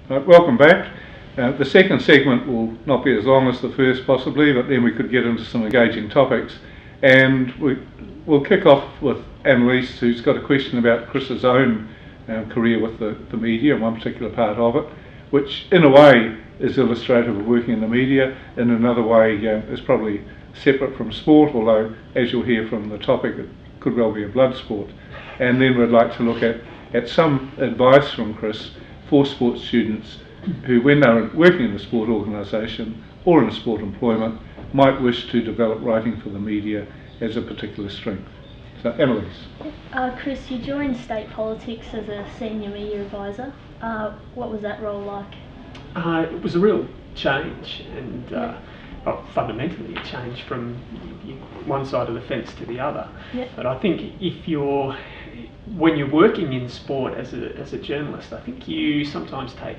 Welcome back. The second segment will not be as long as the first possibly, but then we could get into some engaging topics. And we'll kick off with Annalise, who's got a question about Chris's own career with the media and one particular part of it, which in a way is illustrative of working in the media, in another way is probably separate from sport, although as you'll hear from the topic it could well be a blood sport. And then we'd like to look at some advice from Chris for sports students who, when they're working in a sport organisation or in a sport employment, might wish to develop writing for the media as a particular strength. So, Annalise. Chris, you joined state politics as a senior media advisor. What was that role like? It was a real change, and fundamentally a change from one side of the fence to the other. Yep. But I think when you're working in sport as a journalist, I think you sometimes take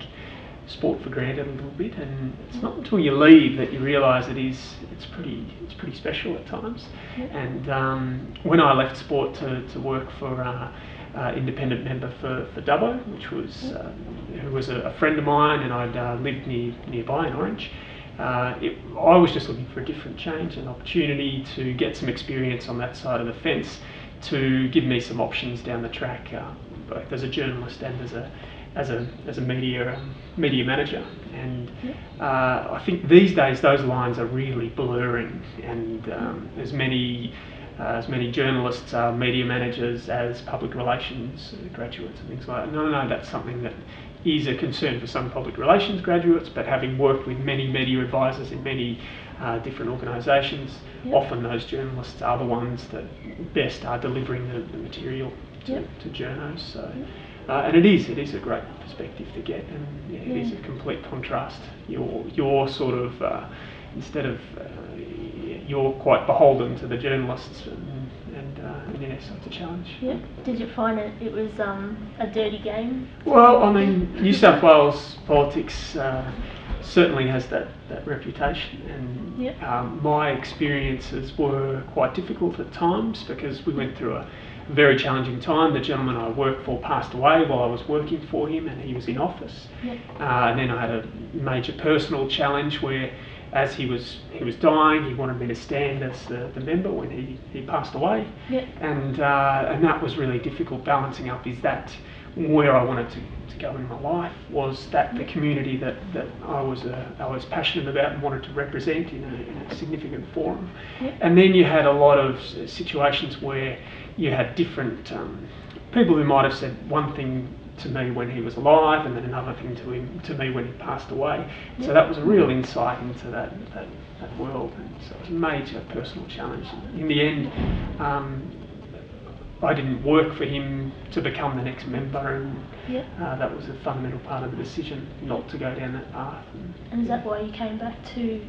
sport for granted a little bit, and it's not until you leave that you realise it's pretty special at times. Yep. And when I left sport to work for independent member for Dubbo, who was a friend of mine, and I'd lived nearby in Orange. I was just looking for a different change, an opportunity to get some experience on that side of the fence, to give me some options down the track, both as a journalist and as a media manager. And I think these days those lines are really blurring, and as many journalists are media managers as public relations graduates and things like that. No, that's something that is a concern for some public relations graduates, but having worked with many media advisors in many different organisations, often those journalists are the ones that best are delivering the material to journos. So, and it is a great perspective to get, and it is a complete contrast. You're sort of instead of you're quite beholden to the journalists, and so it's a challenge. Yeah. Did you find it was a dirty game? Well, I mean, New South Wales politics certainly has that reputation, and my experiences were quite difficult at times because we went through a very challenging time. The gentleman I worked for passed away while I was working for him, and he was in office. And then I had a major personal challenge where, as he was dying, he wanted me to stand as the member when he passed away. And that was really difficult balancing up. Is that where I wanted to go in my life? Was that the community that I was passionate about and wanted to represent in a significant forum? And then you had a lot of situations where you had different people who might have said one thing to me when he was alive, and then another thing to me when he passed away. So that was a real insight into that world, and so it was a major personal challenge. In the end, I didn't work for him to become the next member, and that was a fundamental part of the decision not to go down that path. And is that why you came back to?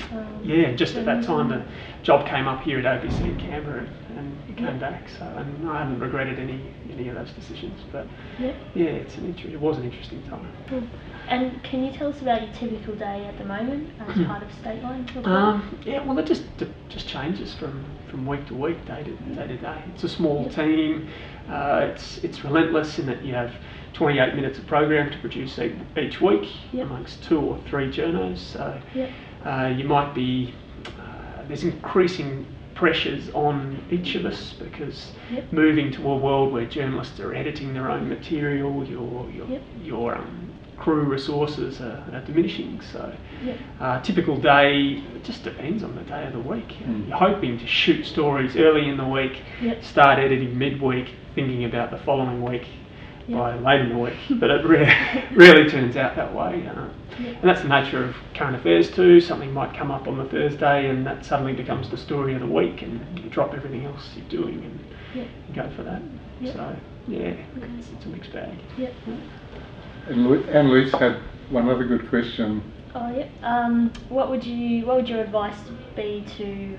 Just at that time, the job came up here at ABC in Canberra, and came back. So, and I haven't regretted any of those decisions. But it was an interesting time. Cool. And can you tell us about your typical day at the moment as part of Stateline? Well, it just changes from week to week, day to day. It's a small team. It's relentless in that you have 28 minutes of program to produce each week amongst 2 or 3 journos. So you might be there's increasing pressures on each of us because moving to a world where journalists are editing their own material, your crew resources are diminishing. So typical day, it just depends on the day of the week. You're hoping to shoot stories early in the week, start editing midweek, thinking about the following week by late in the week, but it rarely turns out that way. And that's the nature of current affairs too. Something might come up on the Thursday, and that suddenly becomes the story of the week, and you drop everything else you're doing and go for that. So it's a mixed bag. And Annalise had one other good question. What would your advice be to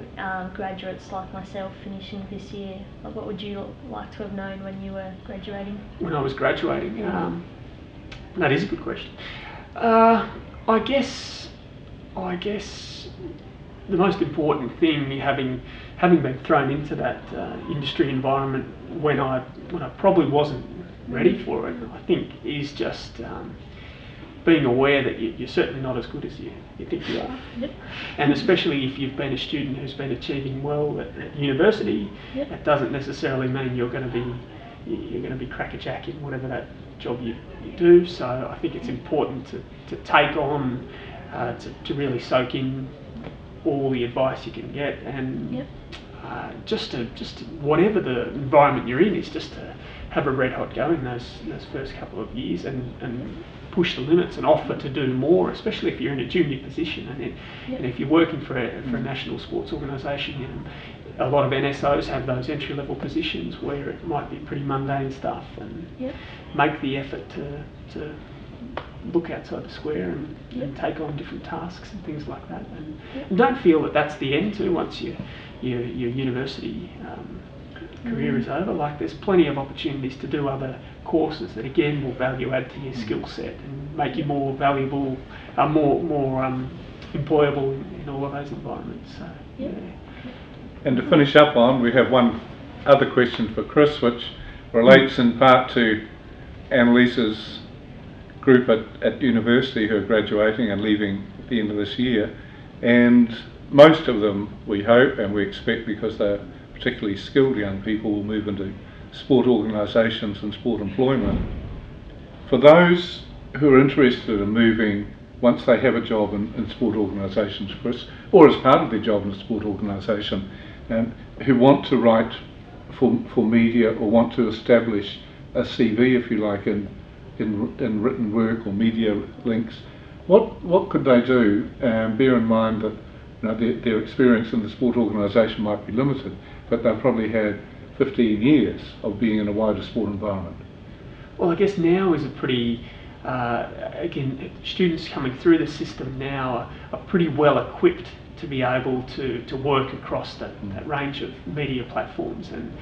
graduates like myself finishing this year? Like, what would you like to have known when you were graduating? When I was graduating, that is a good question. I guess the most important thing, having been thrown into that industry environment when I probably wasn't ready for it, I think, is just being aware that you're certainly not as good as you think you are. Yep. And especially if you've been a student who's been achieving well at university, Yep. that doesn't necessarily mean you're going to be crackerjack in whatever that job you do. So I think it's important to take on, to really soak in all the advice you can get, and Yep. just to whatever the environment you're in is, just to have a red hot go in those first couple of years, and push the limits and offer to do more, especially if you're in a junior position, and if you're working for a national sports organisation. You know, a lot of NSOs have those entry level positions where it might be pretty mundane stuff, and make the effort to look outside the square and take on different tasks and things like that, and don't feel that that's the end too once your university career is over. Like, there's plenty of opportunities to do other courses that again will value add to your skill set and make you more valuable, more employable in all of those environments. So, yeah. And to finish up on, we have one other question for Chris, which relates in part to Annalise's group at university who are graduating and leaving at the end of this year, and most of them, we hope and we expect, because they're particularly skilled young people, will move into sport organisations and sport employment. For those who are interested in moving once they have a job in sport organisations, Chris, or as part of their job in a sport organisation, who want to write for media or want to establish a CV, if you like, in written work or media links, what could they do? Bear in mind that, you know, their experience in the sport organisation might be limited, but they've probably had 15 years of being in a wider sport environment. Well, I guess now is a pretty, again, students coming through the system now are pretty well equipped to be able to work across that range of media platforms, and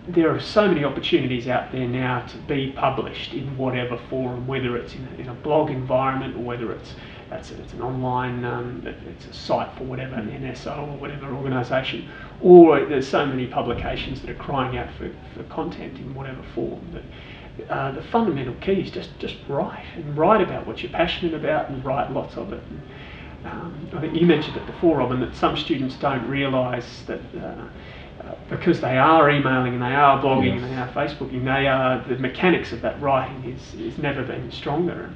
there are so many opportunities out there now to be published in whatever forum, whether it's in a blog environment or whether it's an online, it's a site for whatever NSO or whatever organisation, or there's so many publications that are crying out for content in whatever form. That the fundamental key is just write about what you're passionate about, and write lots of it. I think you mentioned it before, Robin, that some students don't realise that because they are emailing and they are blogging and they are Facebooking, the mechanics of that writing is never been stronger. And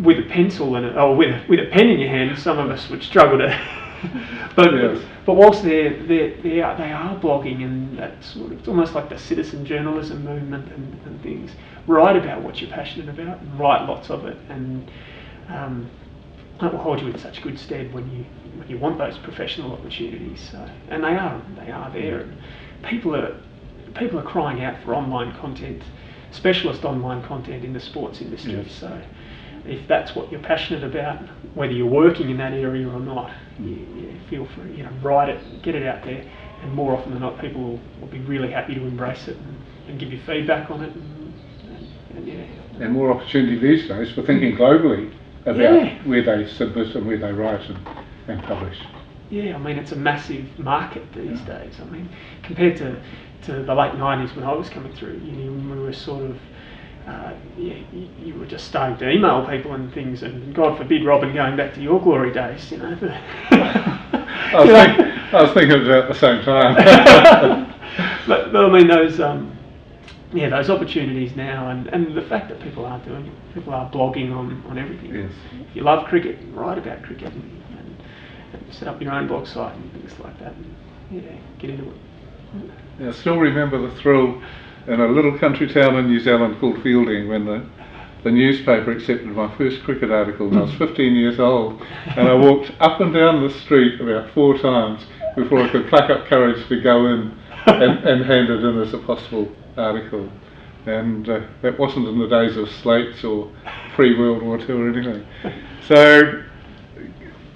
with a pencil with a pen in your hand, some of us would struggle to. But whilst they are blogging, and that's sort of, it's almost like the citizen journalism movement and things. Write about what you're passionate about, and write lots of it, and that will hold you in such good stead when you want those professional opportunities. So, and they are there. And people are crying out for online content, specialist online content in the sports industry. Yes. So, if that's what you're passionate about, whether you're working in that area or not, you feel free, write it, get it out there, and more often than not, people will be really happy to embrace it and give you feedback on it. And more opportunity these days for thinking globally about where they submit and where they write and publish. Yeah, I mean, it's a massive market these days. I mean, compared to the late 90s when I was coming through, we were sort of, you were just starting to email people and things, and God forbid, Robin, going back to your glory days, I was thinking about it at the same time. but I mean, those opportunities now, and the fact that people are blogging on everything. Yes. If you love cricket, write about cricket and set up your own blog site and things like that, and get into it. I still remember the thrill in a little country town in New Zealand called Fielding when the newspaper accepted my first cricket article, and I was 15 years old, and I walked up and down the street about 4 times before I could pluck up courage to go in and hand it in as a possible article. And that wasn't in the days of slates or pre-World War II or anything. So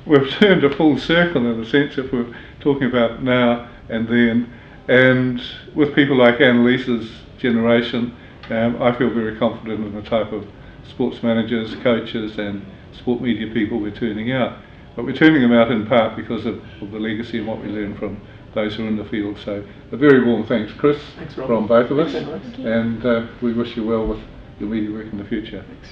we've turned a full circle in a sense if we're talking about now and then. And with people like Annalise's generation, I feel very confident in the type of sports managers, coaches and sport media people we're turning out. But we're turning them out in part because of the legacy and what we learn from those who are in the field. So a very warm thanks, Chris, from both of us. And we wish you well with your media work in the future. Thanks.